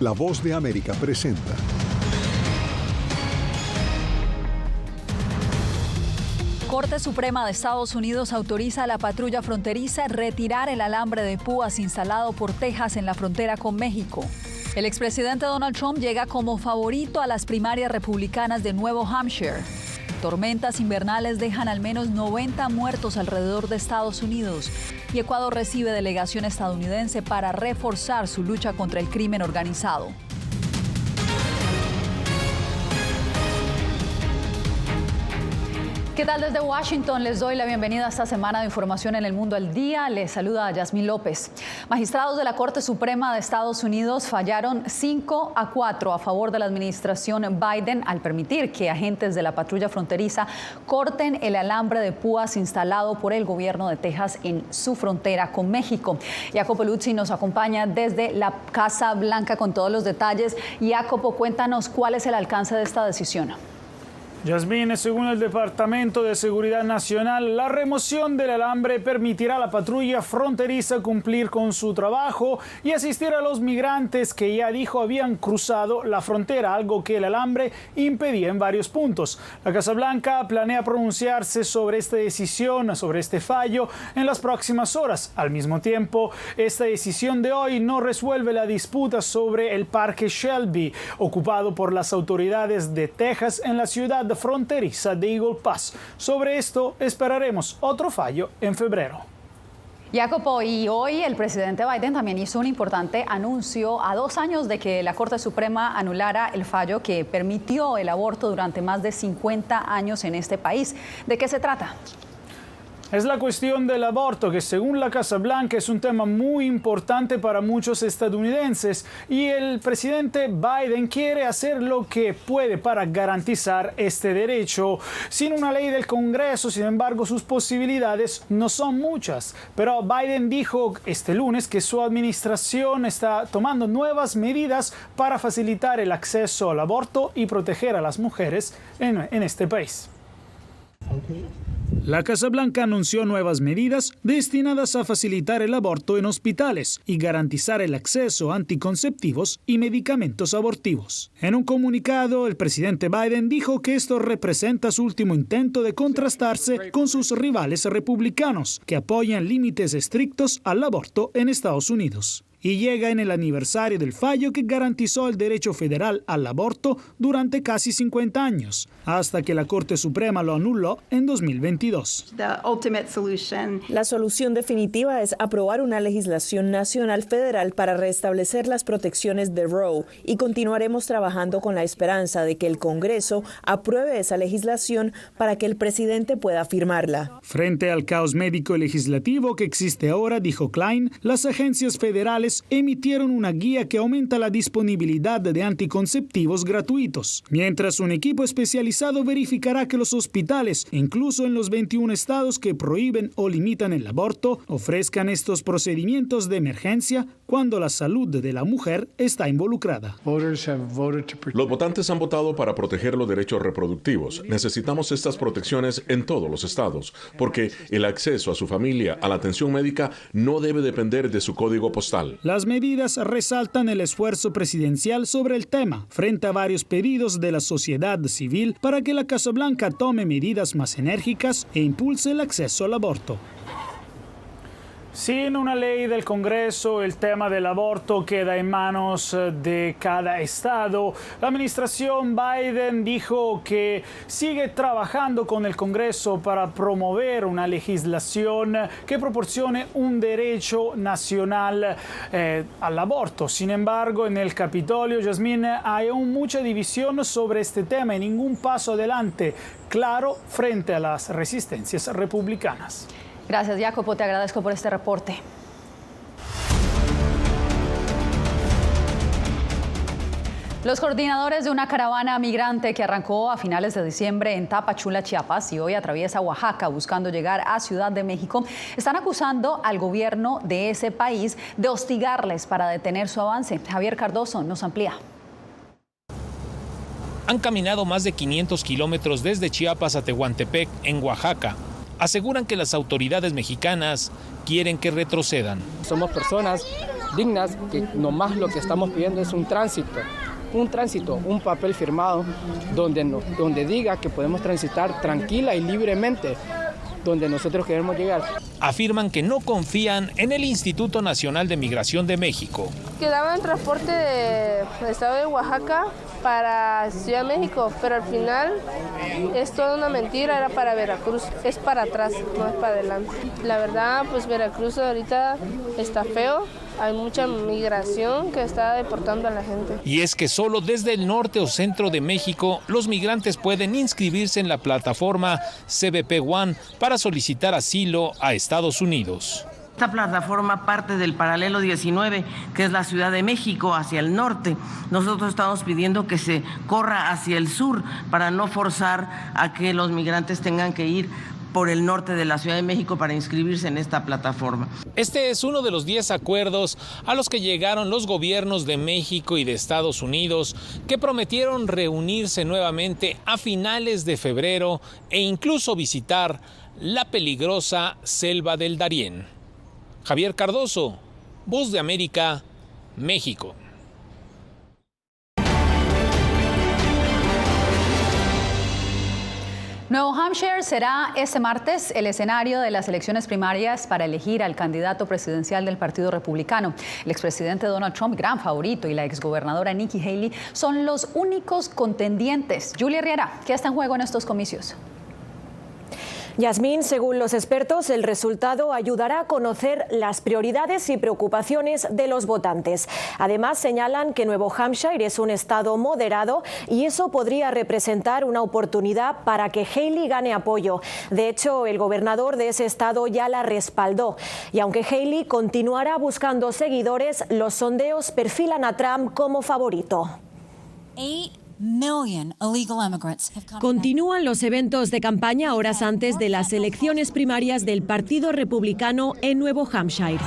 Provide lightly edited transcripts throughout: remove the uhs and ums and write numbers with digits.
La Voz de América presenta. Corte Suprema de Estados Unidos autoriza a la patrulla fronteriza retirar el alambre de púas instalado por Texas en la frontera con México. El expresidente Donald Trump llega como favorito a las primarias republicanas de Nuevo Hampshire. Tormentas invernales dejan al menos 90 muertos alrededor de Estados Unidos y Ecuador recibe delegación estadounidense para reforzar su lucha contra el crimen organizado. ¿Qué tal desde Washington? Les doy la bienvenida a esta semana de Información en el Mundo al Día. Les saluda Yasmín López. Magistrados de la Corte Suprema de Estados Unidos fallaron 5-4 a favor de la administración Biden al permitir que agentes de la patrulla fronteriza corten el alambre de púas instalado por el gobierno de Texas en su frontera con México. Jacopo Luzzi nos acompaña desde la Casa Blanca con todos los detalles. Jacopo, cuéntanos cuál es el alcance de esta decisión. Yasmín, según el Departamento de Seguridad Nacional, la remoción del alambre permitirá a la patrulla fronteriza cumplir con su trabajo y asistir a los migrantes que ya dijo habían cruzado la frontera, algo que el alambre impedía en varios puntos. La Casa Blanca planea pronunciarse sobre esta decisión, sobre este fallo, en las próximas horas. Al mismo tiempo, esta decisión de hoy no resuelve la disputa sobre el Parque Shelby, ocupado por las autoridades de Texas en la ciudad fronteriza de Eagle Pass. Sobre esto esperaremos otro fallo en febrero. Jacopo, y hoy el presidente Biden también hizo un importante anuncio a 2 años de que la Corte Suprema anulara el fallo que permitió el aborto durante más de 50 años en este país. ¿De qué se trata? Es la cuestión del aborto, que según la Casa Blanca es un tema muy importante para muchos estadounidenses y el presidente Biden quiere hacer lo que puede para garantizar este derecho. Sin una ley del Congreso, sin embargo, sus posibilidades no son muchas. Pero Biden dijo este lunes que su administración está tomando nuevas medidas para facilitar el acceso al aborto y proteger a las mujeres en este país. La Casa Blanca anunció nuevas medidas destinadas a facilitar el aborto en hospitales y garantizar el acceso a anticonceptivos y medicamentos abortivos. En un comunicado, el presidente Biden dijo que esto representa su último intento de contrastarse con sus rivales republicanos, que apoyan límites estrictos al aborto en Estados Unidos. Y llega en el aniversario del fallo que garantizó el derecho federal al aborto durante casi 50 años, hasta que la Corte Suprema lo anuló en 2022. La solución definitiva es aprobar una legislación nacional federal para restablecer las protecciones de Roe y continuaremos trabajando con la esperanza de que el Congreso apruebe esa legislación para que el presidente pueda firmarla. Frente al caos médico y legislativo que existe ahora, dijo Klein, las agencias federales emitieron una guía que aumenta la disponibilidad de anticonceptivos gratuitos, mientras un equipo especializado verificará que los hospitales, incluso en los 21 estados que prohíben o limitan el aborto, ofrezcan estos procedimientos de emergencia cuando la salud de la mujer está involucrada. Los votantes han votado para proteger los derechos reproductivos. Necesitamos estas protecciones en todos los estados, porque el acceso a su familia a la atención médica no debe depender de su código postal. Las medidas resaltan el esfuerzo presidencial sobre el tema, frente a varios pedidos de la sociedad civil para que la Casa Blanca tome medidas más enérgicas e impulse el acceso al aborto. Sin una ley del Congreso, el tema del aborto queda en manos de cada estado. La administración Biden dijo que sigue trabajando con el Congreso para promover una legislación que proporcione un derecho nacional al aborto. Sin embargo, en el Capitolio, Yasmín, hay aún mucha división sobre este tema y ningún paso adelante claro frente a las resistencias republicanas. Gracias, Jacopo. Te agradezco por este reporte. Los coordinadores de una caravana migrante que arrancó a finales de diciembre en Tapachula, Chiapas, y hoy atraviesa Oaxaca buscando llegar a Ciudad de México, están acusando al gobierno de ese país de hostigarles para detener su avance. Javier Cardoso nos amplía. Han caminado más de 500 kilómetros desde Chiapas a Tehuantepec, en Oaxaca. Aseguran que las autoridades mexicanas quieren que retrocedan. Somos personas dignas, que nomás lo que estamos pidiendo es un tránsito, un papel firmado donde diga que podemos transitar tranquila y libremente donde nosotros queremos llegar. Afirman que no confían en el Instituto Nacional de Migración de México. Quedaba en transporte del estado de Oaxaca para Ciudad de México, pero al final es toda una mentira, era para Veracruz, es para atrás, no es para adelante. La verdad, pues Veracruz ahorita está feo, hay mucha migración que está deportando a la gente. Y es que solo desde el norte o centro de México los migrantes pueden inscribirse en la plataforma CBP One para solicitar asilo a Estados Unidos. Esta plataforma parte del paralelo 19, que es la Ciudad de México, hacia el norte. Nosotros estamos pidiendo que se corra hacia el sur para no forzar a que los migrantes tengan que ir por el norte de la Ciudad de México para inscribirse en esta plataforma. Este es uno de los 10 acuerdos a los que llegaron los gobiernos de México y de Estados Unidos, que prometieron reunirse nuevamente a finales de febrero e incluso visitar la peligrosa selva del Darién. Javier Cardoso, Voz de América, México. Nuevo Hampshire será este martes el escenario de las elecciones primarias para elegir al candidato presidencial del Partido Republicano. El expresidente Donald Trump, gran favorito, y la exgobernadora Nikki Haley son los únicos contendientes. Julia Riera, ¿qué está en juego en estos comicios? Yasmín, según los expertos, el resultado ayudará a conocer las prioridades y preocupaciones de los votantes. Además, señalan que Nuevo Hampshire es un estado moderado y eso podría representar una oportunidad para que Haley gane apoyo. De hecho, el gobernador de ese estado ya la respaldó. Y aunque Haley continuará buscando seguidores, los sondeos perfilan a Trump como favorito. Continúan los eventos de campaña horas antes de las elecciones primarias del Partido Republicano en Nuevo Hampshire.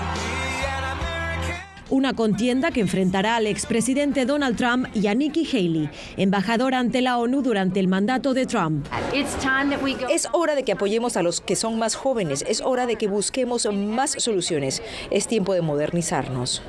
Una contienda que enfrentará al expresidente Donald Trump y a Nikki Haley, embajadora ante la ONU durante el mandato de Trump. Es hora de que apoyemos a los que son más jóvenes, es hora de que busquemos más soluciones, es tiempo de modernizarnos.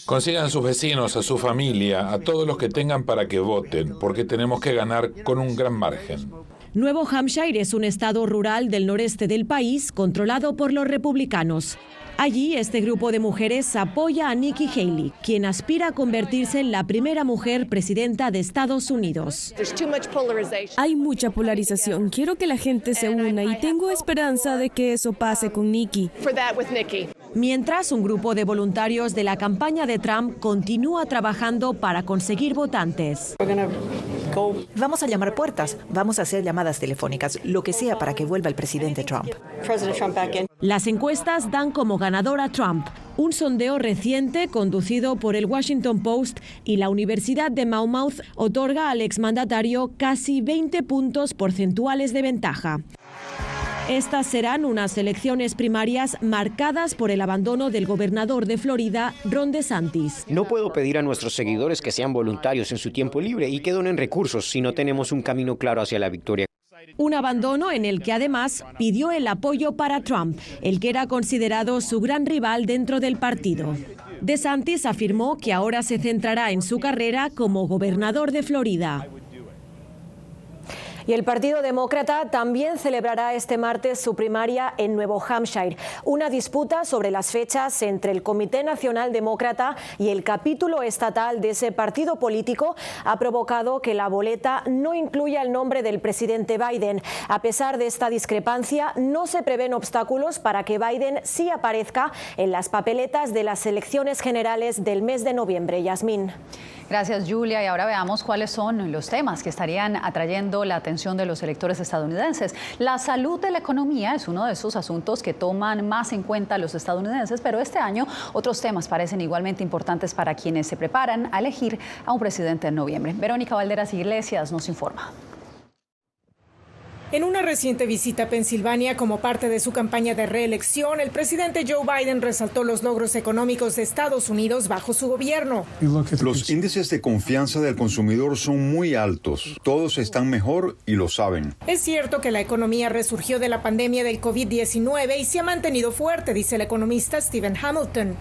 Consigan a sus vecinos, a su familia, a todos los que tengan para que voten, porque tenemos que ganar con un gran margen. Nuevo Hampshire es un estado rural del noreste del país controlado por los republicanos. Allí, este grupo de mujeres apoya a Nikki Haley, quien aspira a convertirse en la primera mujer presidenta de Estados Unidos. Hay mucha polarización. Quiero que la gente se una y tengo esperanza de que eso pase con Nikki. Mientras, un grupo de voluntarios de la campaña de Trump continúa trabajando para conseguir votantes. Vamos a llamar puertas, vamos a hacer llamadas telefónicas, lo que sea para que vuelva el presidente Trump. Las encuestas dan como ganador a Trump. Un sondeo reciente conducido por el Washington Post y la Universidad de Monmouth otorga al exmandatario casi 20 puntos porcentuales de ventaja. Estas serán unas elecciones primarias marcadas por el abandono del gobernador de Florida, Ron DeSantis. No puedo pedir a nuestros seguidores que sean voluntarios en su tiempo libre y que donen recursos si no tenemos un camino claro hacia la victoria. Un abandono en el que además pidió el apoyo para Trump, el que era considerado su gran rival dentro del partido. DeSantis afirmó que ahora se centrará en su carrera como gobernador de Florida. Y el Partido Demócrata también celebrará este martes su primaria en Nuevo Hampshire. Una disputa sobre las fechas entre el Comité Nacional Demócrata y el capítulo estatal de ese partido político ha provocado que la boleta no incluya el nombre del presidente Biden. A pesar de esta discrepancia, no se prevén obstáculos para que Biden sí aparezca en las papeletas de las elecciones generales del mes de noviembre. Yasmín. Gracias, Julia. Y ahora veamos cuáles son los temas que estarían atrayendo la atención de los electores estadounidenses. La salud de la economía es uno de esos asuntos que toman más en cuenta los estadounidenses, pero este año otros temas parecen igualmente importantes para quienes se preparan a elegir a un presidente en noviembre. Verónica Valderas Iglesias nos informa. En una reciente visita a Pensilvania como parte de su campaña de reelección, el presidente Joe Biden resaltó los logros económicos de Estados Unidos bajo su gobierno. Los índices de confianza del consumidor son muy altos. Todos están mejor y lo saben. Es cierto que la economía resurgió de la pandemia del COVID-19 y se ha mantenido fuerte, dice el economista Stephen Hamilton.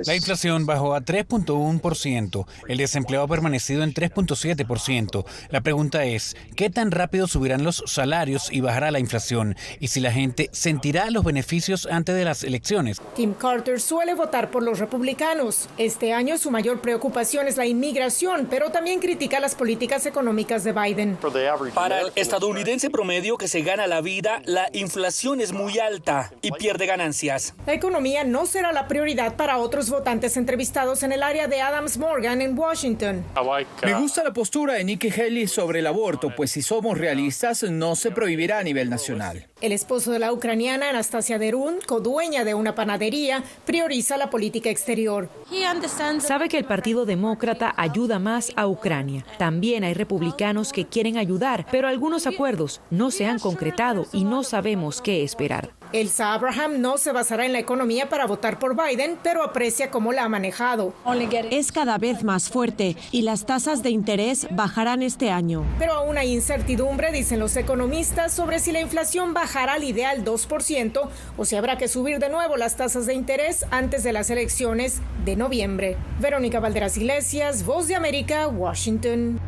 La inflación bajó a 3.1%. El desempleo ha permanecido en 3.7%. La pregunta es, ¿qué tan rápido subirán los salarios y bajará la inflación? Y si la gente sentirá los beneficios antes de las elecciones. Tim Carter suele votar por los republicanos. Este año su mayor preocupación es la inmigración, pero también critica las políticas económicas de Biden. Para el estadounidense promedio que se gana la vida, la inflación es muy alta y pierde ganancias. La economía no será la prioridad para otros votantes entrevistados en el área de Adams Morgan en Washington. Me gusta la postura de Nikki Haley sobre el aborto, pues si somos realistas, no se prohibirá a nivel nacional. El esposo de la ucraniana Anastasia Derun, codueña de una panadería, prioriza la política exterior. Sabe que el Partido Demócrata ayuda más a Ucrania. También hay republicanos que quieren ayudar, pero algunos acuerdos no se han concretado y no sabemos qué esperar. Elsa Abraham no se basará en la economía para votar por Biden, pero aprecia cómo la ha manejado. Es cada vez más fuerte y las tasas de interés bajarán este año. Pero aún hay incertidumbre, dicen los economistas, sobre si la inflación bajará al ideal 2% o si habrá que subir de nuevo las tasas de interés antes de las elecciones de noviembre. Verónica Valderas Iglesias, Voz de América, Washington.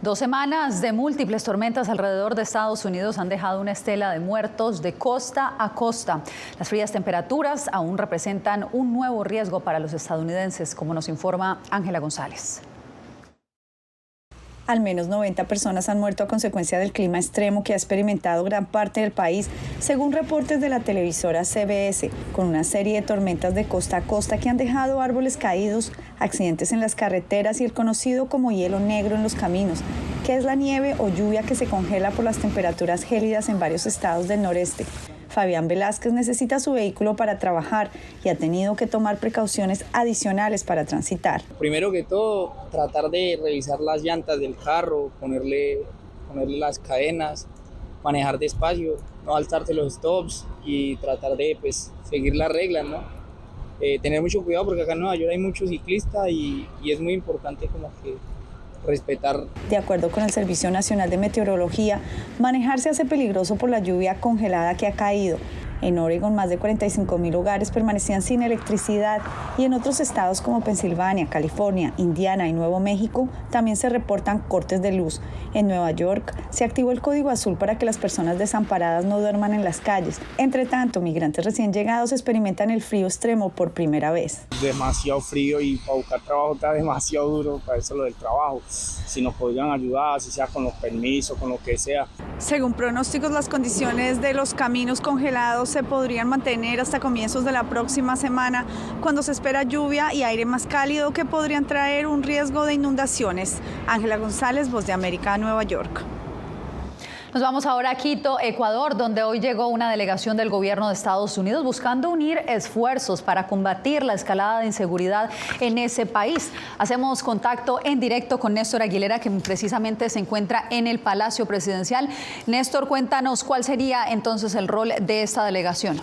Dos semanas de múltiples tormentas alrededor de Estados Unidos han dejado una estela de muertos de costa a costa. Las frías temperaturas aún representan un nuevo riesgo para los estadounidenses, como nos informa Ángela González. Al menos 90 personas han muerto a consecuencia del clima extremo que ha experimentado gran parte del país, según reportes de la televisora CBS, con una serie de tormentas de costa a costa que han dejado árboles caídos, accidentes en las carreteras y el conocido como hielo negro en los caminos, que es la nieve o lluvia que se congela por las temperaturas gélidas en varios estados del noreste. Fabián Velázquez necesita su vehículo para trabajar y ha tenido que tomar precauciones adicionales para transitar. Primero que todo, tratar de revisar las llantas del carro, ponerle las cadenas, manejar despacio, no saltarse los stops y tratar de seguir las reglas, ¿no? Tener mucho cuidado porque acá en Nueva York hay muchos ciclistas y es muy importante como que respetar. De acuerdo con el Servicio Nacional de Meteorología, manejar se hace peligroso por la lluvia congelada que ha caído. En Oregon, más de 45,000 hogares permanecían sin electricidad y en otros estados como Pensilvania, California, Indiana y Nuevo México también se reportan cortes de luz. En Nueva York se activó el código azul para que las personas desamparadas no duerman en las calles. Entre tanto, migrantes recién llegados experimentan el frío extremo por primera vez. Demasiado frío y para buscar trabajo está demasiado duro, para eso lo del trabajo. Si nos podrían ayudar, si sea con los permisos, con lo que sea. Según pronósticos, las condiciones de los caminos congelados se podrían mantener hasta comienzos de la próxima semana, cuando se espera lluvia y aire más cálido que podrían traer un riesgo de inundaciones. Ángela González, Voz de América, Nueva York. Nos vamos ahora a Quito, Ecuador, donde hoy llegó una delegación del gobierno de Estados Unidos buscando unir esfuerzos para combatir la escalada de inseguridad en ese país. Hacemos contacto en directo con Néstor Aguilera, que precisamente se encuentra en el Palacio Presidencial. Néstor, cuéntanos cuál sería entonces el rol de esta delegación.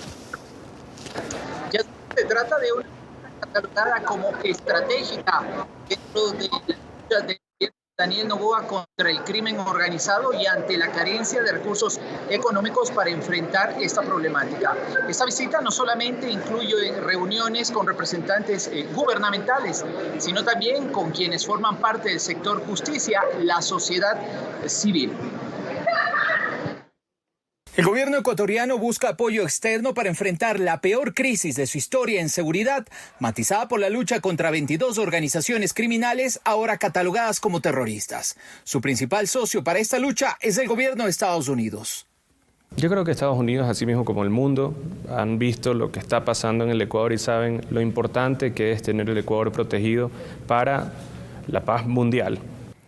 Ya se trata de una catalogada como estratégica dentro de la lucha de Daniel Noboa contra el crimen organizado y ante la carencia de recursos económicos para enfrentar esta problemática. Esta visita no solamente incluye reuniones con representantes gubernamentales, sino también con quienes forman parte del sector justicia, la sociedad civil. El gobierno ecuatoriano busca apoyo externo para enfrentar la peor crisis de su historia en seguridad, matizada por la lucha contra 22 organizaciones criminales ahora catalogadas como terroristas. Su principal socio para esta lucha es el gobierno de Estados Unidos. Yo creo que Estados Unidos, así mismo como el mundo, han visto lo que está pasando en el Ecuador y saben lo importante que es tener el Ecuador protegido para la paz mundial.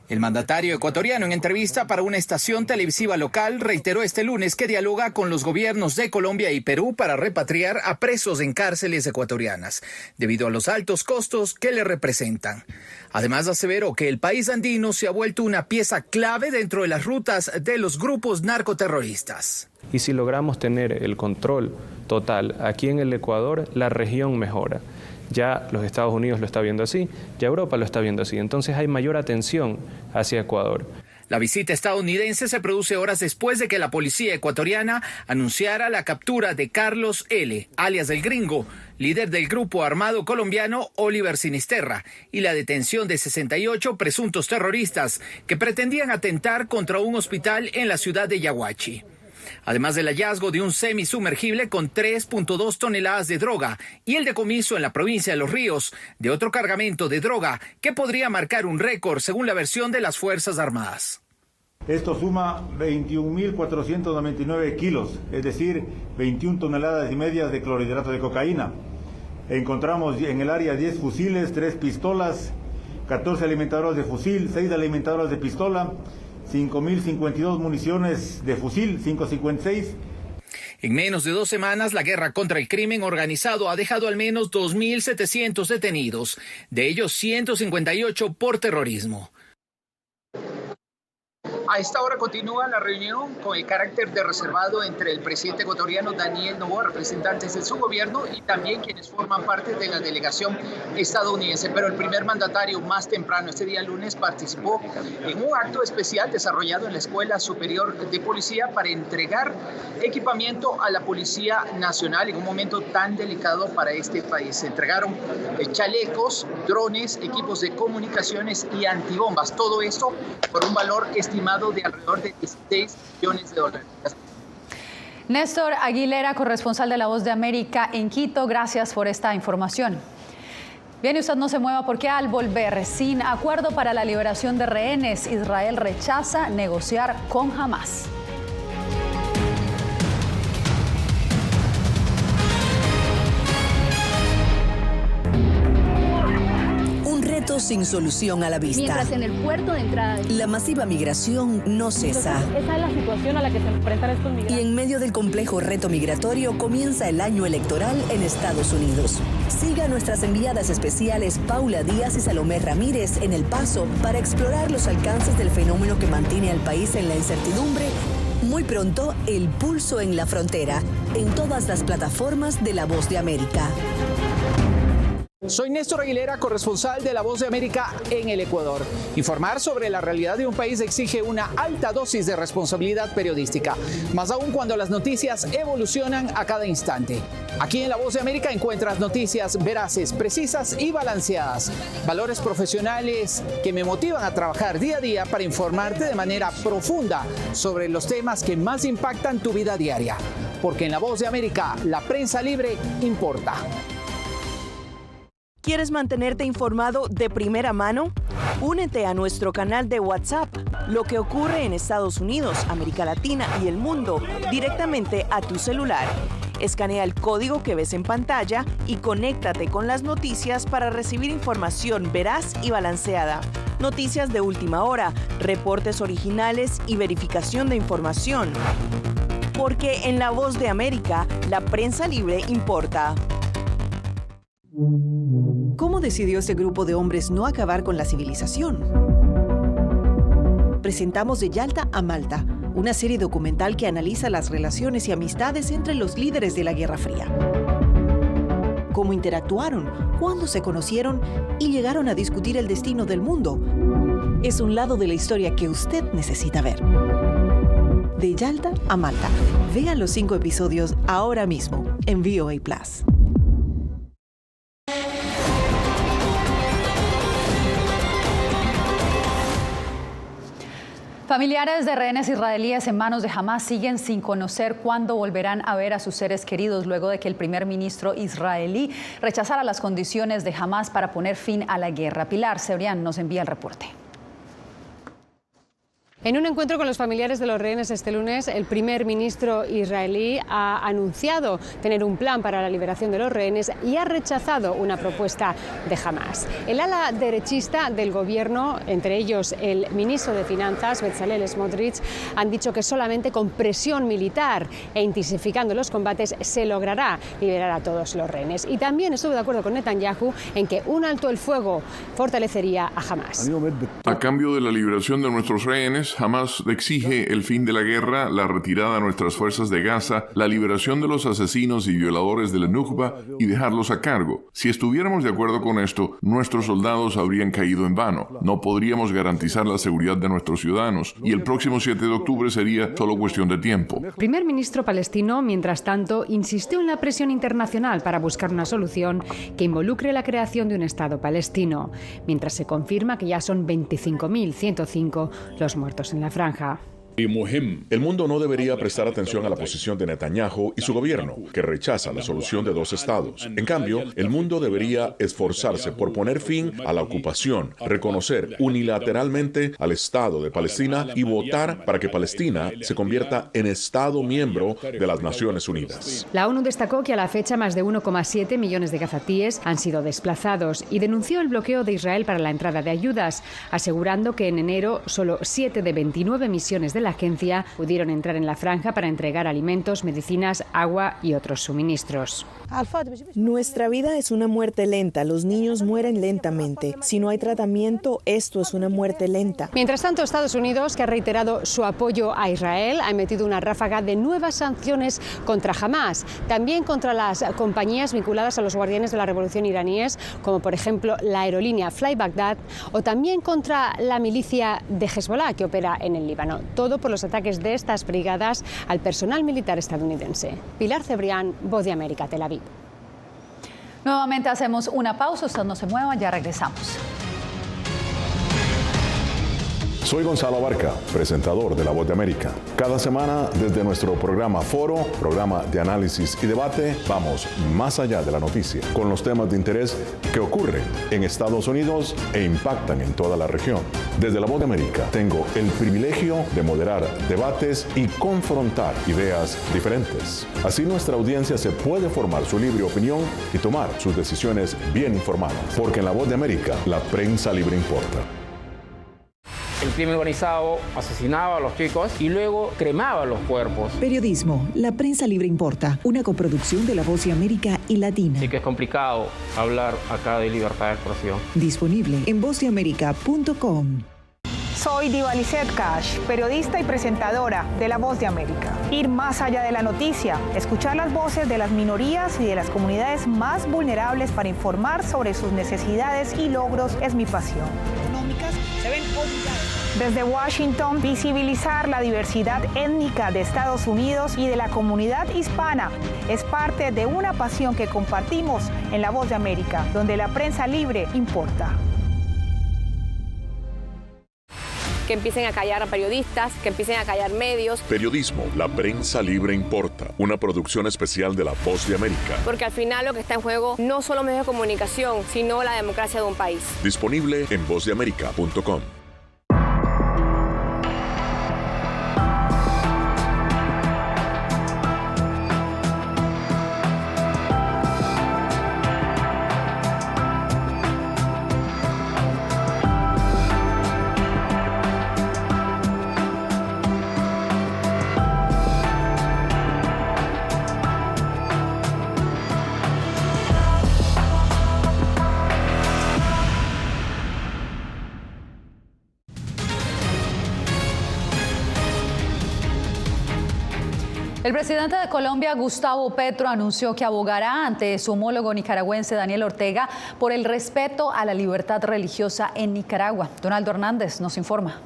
El mandatario ecuatoriano, en entrevista para una estación televisiva local, reiteró este lunes que dialoga con los gobiernos de Colombia y Perú para repatriar a presos en cárceles ecuatorianas, debido a los altos costos que le representan. Además, aseveró que el país andino se ha vuelto una pieza clave dentro de las rutas de los grupos narcoterroristas. Y si logramos tener el control total aquí en el Ecuador, la región mejora. Ya los Estados Unidos lo está viendo así, ya Europa lo está viendo así. Entonces hay mayor atención hacia Ecuador. La visita estadounidense se produce horas después de que la policía ecuatoriana anunciara la captura de Carlos L., alias El Gringo, líder del grupo armado colombiano Oliver Sinisterra, y la detención de 68 presuntos terroristas que pretendían atentar contra un hospital en la ciudad de Yaguachi. Además del hallazgo de un semisumergible con 3.2 toneladas de droga y el decomiso en la provincia de Los Ríos de otro cargamento de droga que podría marcar un récord según la versión de las Fuerzas Armadas. Esto suma 21.499 kilos, es decir, 21 toneladas y media de clorhidrato de cocaína. Encontramos en el área 10 fusiles, 3 pistolas, 14 alimentadoras de fusil, 6 alimentadoras de pistola, 5.052 municiones de fusil, 5.56. En menos de 2 semanas, la guerra contra el crimen organizado ha dejado al menos 2.700 detenidos, de ellos 158 por terrorismo. A esta hora continúa la reunión con el carácter de reservado entre el presidente ecuatoriano Daniel Noboa, representantes de su gobierno y también quienes forman parte de la delegación estadounidense. Pero el primer mandatario más temprano este día lunes participó en un acto especial desarrollado en la Escuela Superior de Policía para entregar equipamiento a la Policía Nacional en un momento tan delicado para este país. Se entregaron chalecos, drones, equipos de comunicaciones y antibombas. Todo esto por un valor estimado de alrededor de $16 millones. Néstor Aguilera, corresponsal de La Voz de América en Quito, gracias por esta información. Bien, y usted no se mueva porque al volver, sin acuerdo para la liberación de rehenes, Israel rechaza negociar con Hamás. Sin solución a la vista. Mientras en el puerto de entrada. La masiva migración no cesa. Esa es la situación a la que se enfrentan estos migrantes. Y en medio del complejo reto migratorio comienza el año electoral en Estados Unidos. Siga a nuestras enviadas especiales Paula Díaz y Salomé Ramírez en El Paso para explorar los alcances del fenómeno que mantiene al país en la incertidumbre. Muy pronto, El Pulso en la Frontera, en todas las plataformas de La Voz de América. Soy Néstor Aguilera, corresponsal de La Voz de América en el Ecuador. Informar sobre la realidad de un país exige una alta dosis de responsabilidad periodística, más aún cuando las noticias evolucionan a cada instante. Aquí en La Voz de América encuentras noticias veraces, precisas y balanceadas. Valores profesionales que me motivan a trabajar día a día para informarte de manera profunda sobre los temas que más impactan tu vida diaria. Porque en La Voz de América, la prensa libre importa. ¿Quieres mantenerte informado de primera mano? Únete a nuestro canal de WhatsApp. Lo que ocurre en Estados Unidos, América Latina y el mundo directamente a tu celular. Escanea el código que ves en pantalla y conéctate con las noticias para recibir información veraz y balanceada. Noticias de última hora, reportes originales y verificación de información. Porque en La Voz de América, la prensa libre importa. ¿Cómo decidió ese grupo de hombres no acabar con la civilización? Presentamos De Yalta a Malta, una serie documental que analiza las relaciones y amistades entre los líderes de la Guerra Fría. Cómo interactuaron, cuándo se conocieron y llegaron a discutir el destino del mundo. Es un lado de la historia que usted necesita ver. De Yalta a Malta. Vean los 5 episodios ahora mismo en VOA+. Familiares de rehenes israelíes en manos de Hamás siguen sin conocer cuándo volverán a ver a sus seres queridos luego de que el primer ministro israelí rechazara las condiciones de Hamás para poner fin a la guerra. Pilar Cebrián nos envía el reporte. En un encuentro con los familiares de los rehenes este lunes, el primer ministro israelí ha anunciado tener un plan para la liberación de los rehenes y ha rechazado una propuesta de Hamás. El ala derechista del gobierno, entre ellos el ministro de Finanzas, Bezalel Smotrich, han dicho que solamente con presión militar e intensificando los combates se logrará liberar a todos los rehenes. Y también estuvo de acuerdo con Netanyahu en que un alto el fuego fortalecería a Hamás. A cambio de la liberación de nuestros rehenes, Hamás exige el fin de la guerra, la retirada de nuestras fuerzas de Gaza, la liberación de los asesinos y violadores de la Nukba y dejarlos a cargo. Si estuviéramos de acuerdo con esto, nuestros soldados habrían caído en vano. No podríamos garantizar la seguridad de nuestros ciudadanos y el próximo 7 de octubre sería solo cuestión de tiempo. El primer ministro palestino, mientras tanto, insistió en la presión internacional para buscar una solución que involucre la creación de un Estado palestino, mientras se confirma que ya son 25.105 los muertos en la franja. El mundo no debería prestar atención a la posición de Netanyahu y su gobierno, que rechaza la solución de 2 estados. En cambio, el mundo debería esforzarse por poner fin a la ocupación, reconocer unilateralmente al Estado de Palestina y votar para que Palestina se convierta en Estado miembro de las Naciones Unidas. La ONU destacó que a la fecha más de 1,7 millones de gazatíes han sido desplazados y denunció el bloqueo de Israel para la entrada de ayudas, asegurando que en enero solo 7 de 29 misiones de la agencia pudieron entrar en la franja para entregar alimentos, medicinas, agua y otros suministros. Nuestra vida es una muerte lenta. Los niños mueren lentamente. Si no hay tratamiento, esto es una muerte lenta. Mientras tanto, Estados Unidos, que ha reiterado su apoyo a Israel, ha emitido una ráfaga de nuevas sanciones contra Hamás, también contra las compañías vinculadas a los guardianes de la revolución iraníes, como por ejemplo la aerolínea Fly Baghdad, o también contra la milicia de Hezbollah, que opera en el Líbano. Todo por los ataques de estas brigadas al personal militar estadounidense. Pilar Cebrián, Voz de América, Tel Aviv. Nuevamente hacemos una pausa, usted no se mueva, ya regresamos. Soy Gonzalo Abarca, presentador de La Voz de América. Cada semana, desde nuestro programa Foro, programa de análisis y debate, vamos más allá de la noticia, con los temas de interés que ocurren en Estados Unidos e impactan en toda la región. Desde La Voz de América, tengo el privilegio de moderar debates y confrontar ideas diferentes. Así nuestra audiencia se puede formar su libre opinión y tomar sus decisiones bien informadas. Porque en La Voz de América, la prensa libre importa. El crimen organizado asesinaba a los chicos y luego cremaba los cuerpos. Periodismo, la prensa libre importa, una coproducción de La Voz de América y Latina. Sí que es complicado hablar acá de libertad de expresión. Disponible en vozdeamerica.com. Soy Diva Lizeth Cash, periodista y presentadora de La Voz de América. Ir más allá de la noticia, escuchar las voces de las minorías y de las comunidades más vulnerables para informar sobre sus necesidades y logros es mi pasión. Económicas se ven obligadas. Desde Washington, visibilizar la diversidad étnica de Estados Unidos y de la comunidad hispana es parte de una pasión que compartimos en La Voz de América, donde la prensa libre importa. Que empiecen a callar a periodistas, que empiecen a callar medios. Periodismo, la prensa libre importa. Una producción especial de La Voz de América. Porque al final lo que está en juego no solo medios de comunicación, sino la democracia de un país. Disponible en vozdeamerica.com. El presidente de Colombia, Gustavo Petro, anunció que abogará ante su homólogo nicaragüense Daniel Ortega por el respeto a la libertad religiosa en Nicaragua. Donaldo Hernández nos informa.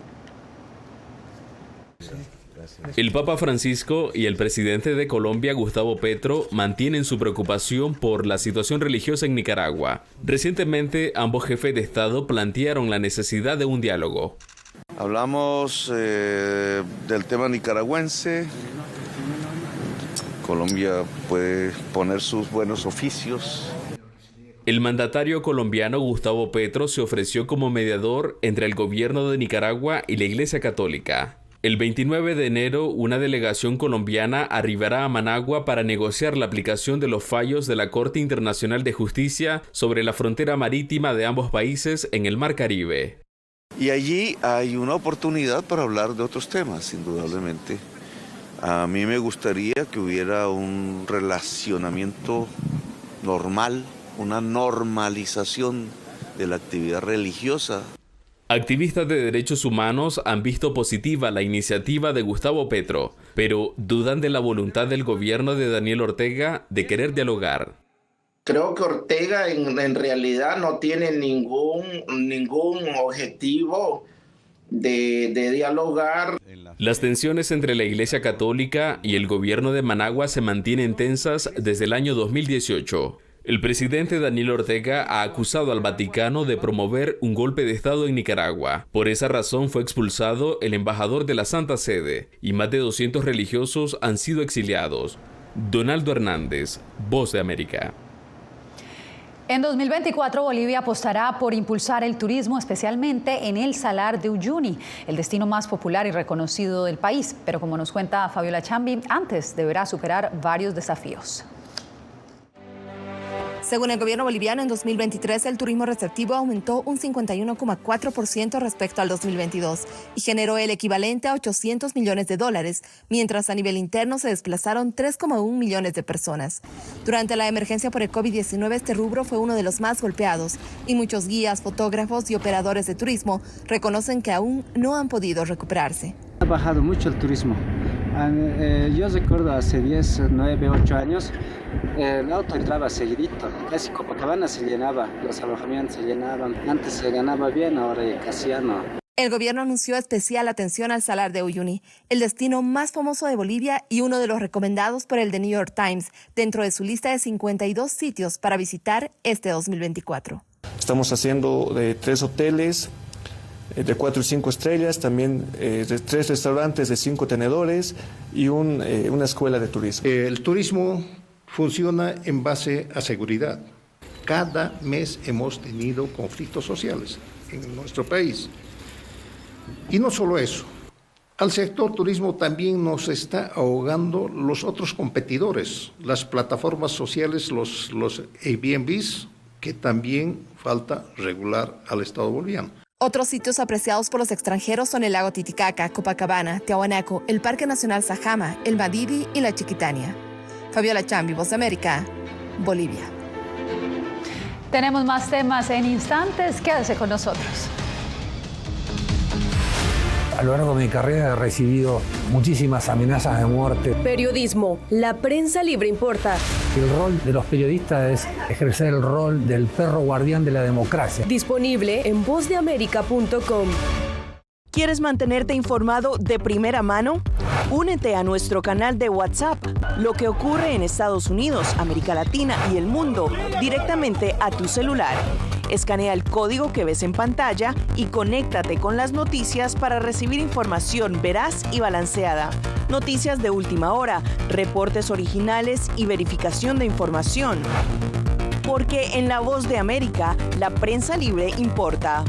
El Papa Francisco y el presidente de Colombia, Gustavo Petro, mantienen su preocupación por la situación religiosa en Nicaragua. Recientemente, ambos jefes de Estado plantearon la necesidad de un diálogo. Hablamos del tema nicaragüense. Colombia puede poner sus buenos oficios El mandatario colombiano Gustavo Petro se ofreció como mediador entre el gobierno de Nicaragua y la Iglesia Católica. El 29 de enero, una delegación colombiana arribará a Managua para negociar la aplicación de los fallos de la Corte Internacional de Justicia sobre la frontera marítima de ambos países en el Mar Caribe. Y allí hay una oportunidad para hablar de otros temas, indudablemente. A mí me gustaría que hubiera un relacionamiento normal, una normalización de la actividad religiosa. Activistas de derechos humanos han visto positiva la iniciativa de Gustavo Petro, pero dudan de la voluntad del gobierno de Daniel Ortega de querer dialogar. Creo que Ortega en realidad no tiene ningún objetivo de dialogar. Las tensiones entre la Iglesia Católica y el gobierno de Managua se mantienen tensas desde el año 2018. El presidente Daniel Ortega ha acusado al Vaticano de promover un golpe de Estado en Nicaragua. Por esa razón fue expulsado el embajador de la Santa Sede y más de 200 religiosos han sido exiliados. Donaldo Hernández, Voz de América. En 2024, Bolivia apostará por impulsar el turismo, especialmente en el Salar de Uyuni, el destino más popular y reconocido del país. Pero como nos cuenta Fabiola Chambi, antes deberá superar varios desafíos. Según el gobierno boliviano, en 2023 el turismo receptivo aumentó un 51,4% respecto al 2022 y generó el equivalente a $800 millones, mientras a nivel interno se desplazaron 3,1 millones de personas. Durante la emergencia por el COVID-19, este rubro fue uno de los más golpeados y muchos guías, fotógrafos y operadores de turismo reconocen que aún no han podido recuperarse. Ha bajado mucho el turismo. Yo recuerdo hace 10, 9, 8 años, el auto entraba seguidito, casi Copacabana se llenaba, los alojamientos se llenaban, antes se ganaba bien, ahora casi ya no. El gobierno anunció especial atención al Salar de Uyuni, el destino más famoso de Bolivia y uno de los recomendados por el The New York Times, dentro de su lista de 52 sitios para visitar este 2024. Estamos haciendo 3 hoteles de 4 y 5 estrellas, también de 3 restaurantes de 5 tenedores y una escuela de turismo. El turismo funciona en base a seguridad. Cada mes hemos tenido conflictos sociales en nuestro país. Y no solo eso, al sector turismo también nos está ahogando los otros competidores, las plataformas sociales, los Airbnbs, que también falta regular al Estado boliviano. Otros sitios apreciados por los extranjeros son el lago Titicaca, Copacabana, Tiahuanaco, el Parque Nacional Sajama, el Madidi y la Chiquitania. Fabiola Chambi, Voz de América, Bolivia. Tenemos más temas en instantes. Quédese con nosotros. A lo largo de mi carrera he recibido muchísimas amenazas de muerte. Periodismo, la prensa libre importa. El rol de los periodistas es ejercer el rol del perro guardián de la democracia. Disponible en vozdeamerica.com. ¿Quieres mantenerte informado de primera mano? Únete a nuestro canal de WhatsApp. Lo que ocurre en Estados Unidos, América Latina y el mundo directamente a tu celular. Escanea el código que ves en pantalla y conéctate con las noticias para recibir información veraz y balanceada. Noticias de última hora, reportes originales y verificación de información. Porque en La Voz de América, la prensa libre importa.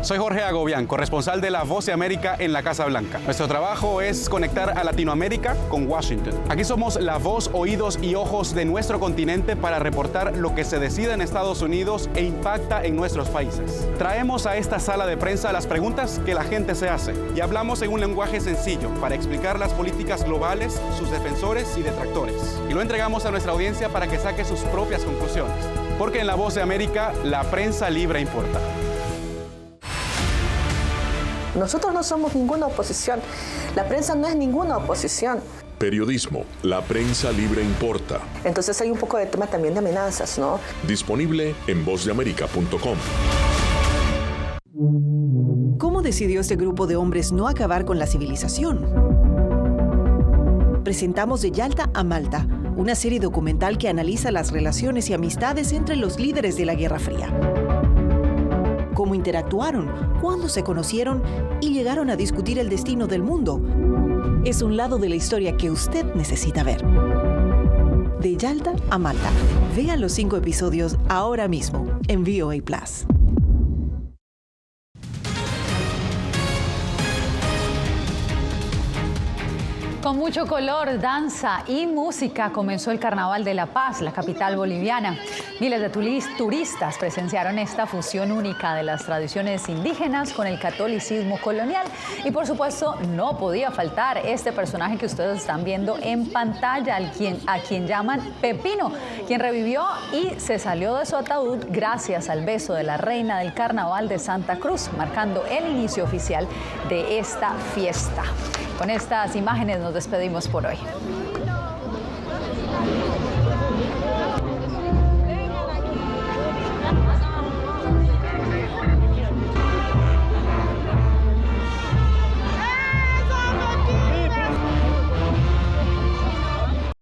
Soy Jorge Agobián, corresponsal de La Voz de América en la Casa Blanca. Nuestro trabajo es conectar a Latinoamérica con Washington. Aquí somos la voz, oídos y ojos de nuestro continente para reportar lo que se decide en Estados Unidos e impacta en nuestros países. Traemos a esta sala de prensa las preguntas que la gente se hace y hablamos en un lenguaje sencillo para explicar las políticas globales, sus defensores y detractores. Y lo entregamos a nuestra audiencia para que saque sus propias conclusiones. Porque en La Voz de América, la prensa libre importa. Nosotros no somos ninguna oposición. La prensa no es ninguna oposición. Periodismo, la prensa libre importa. Entonces hay un poco de tema también de amenazas, ¿no? Disponible en vozdeamerica.com. ¿Cómo decidió este grupo de hombres no acabar con la civilización? Presentamos De Yalta a Malta, una serie documental que analiza las relaciones y amistades entre los líderes de la Guerra Fría. Cómo interactuaron, cuándo se conocieron y llegaron a discutir el destino del mundo. Es un lado de la historia que usted necesita ver. de Yalta a Malta. Vea los 5 episodios ahora mismo en VOA Plus. Con mucho color, danza y música comenzó el Carnaval de La Paz, la capital boliviana. Miles de turistas presenciaron esta fusión única de las tradiciones indígenas con el catolicismo colonial. Y por supuesto, no podía faltar este personaje que ustedes están viendo en pantalla, a quien llaman Pepino, quien revivió y se salió de su ataúd gracias al beso de la reina del Carnaval de Santa Cruz, marcando el inicio oficial de esta fiesta. Con estas imágenes nos despedimos por hoy.